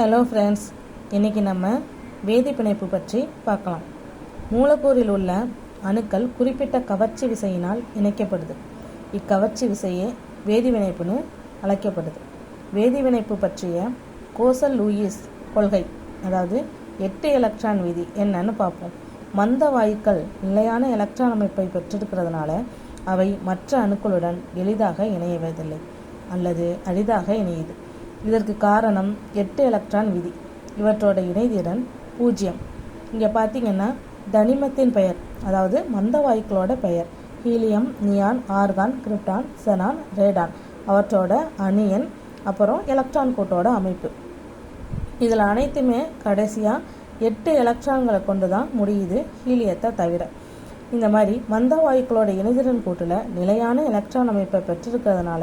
Hello friends, இன்றைக்கி நம்ம வேதி பிணைப்பு பற்றி பார்க்கலாம். மூலக்கூறில் உள்ள அணுக்கள் குறிப்பிட்ட கவர்ச்சி விசையினால் இணைக்கப்படுது. இக்கவர்ச்சி விசையே வேதிவினைப்புன்னு அழைக்கப்படுது. வேதிவினைப்பு பற்றிய கோசல் லூயிஸ் கொள்கை, அதாவது 8 எலக்ட்ரான் விதி என்னன்னு பார்ப்போம். மந்த வாயுக்கள் நிலையான எலக்ட்ரான் அமைப்பை பெற்றிருக்கிறதுனால அவை மற்ற அணுக்களுடன் எளிதாக இணையவதில்லை அல்லது அரிதாக இணையுது. இதற்கு காரணம் 8 எலக்ட்ரான் விதி. இவற்றோட இணைதிறன் 0. இங்கே பார்த்தீங்கன்னா தனிமத்தின் பெயர், அதாவது மந்த வாயுக்களோட பெயர் helium, neon, argon, krypton, xenon, radon, அவற்றோட அணியன், அப்புறம் எலக்ட்ரான் கூட்டோட அமைப்பு. இதில் அனைத்துமே கடைசியாக 8 எலக்ட்ரான்களை கொண்டு தான் முடியுது, ஹீலியத்தை தவிர. இந்த மாதிரி மந்த வாயுக்களோட இணைதிறன் கூட்டில் நிலையான எலக்ட்ரான் அமைப்பை பெற்றிருக்கிறதுனால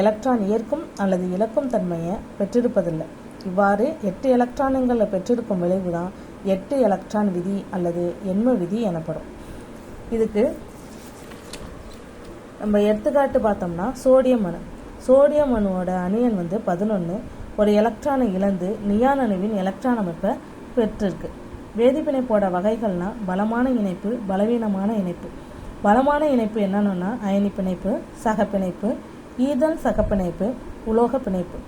எலக்ட்ரான் ஏற்கும் அல்லது இழக்கும் தன்மையை பெற்றிருப்பதில்லை. இவ்வாறு 8 எலக்ட்ரான்களை பெற்றிருக்கும் விளைவு தான் 8 எலக்ட்ரான் விதி அல்லது எண்ம விதி எனப்படும். இதுக்கு நம்ம எடுத்துக்காட்டு பார்த்தோம்னா சோடியம் அணு. சோடியம் அணுவோட அணியன் 11 ஒரு எலக்ட்ரானை இழந்து நியான் அணுவின் எலக்ட்ரான் அமைப்பை பெற்றிருக்கு. வேதிப்பிணைப்போட வகைகள்னா பலமான இணைப்பு, பலவீனமான இணைப்பு. பலமான இணைப்பு என்னென்னா அயனி பிணைப்பு, சகப்பிணைப்பு, ஈதல் சகப்பிணைப்பு, உலோக பிணைப்பு.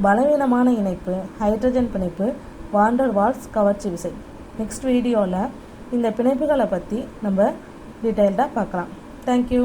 பலவீனமான இணைப்பு ஹைட்ரஜன் பிணைப்பு, வாண்டர் வால்ஸ் கவர்ச்சி விசை. நெக்ஸ்ட் வீடியோவில் இந்த பிணைப்புகளை பற்றி நம்ம டீட்டெயில்டாக பார்க்கலாம். தேங்க்யூ.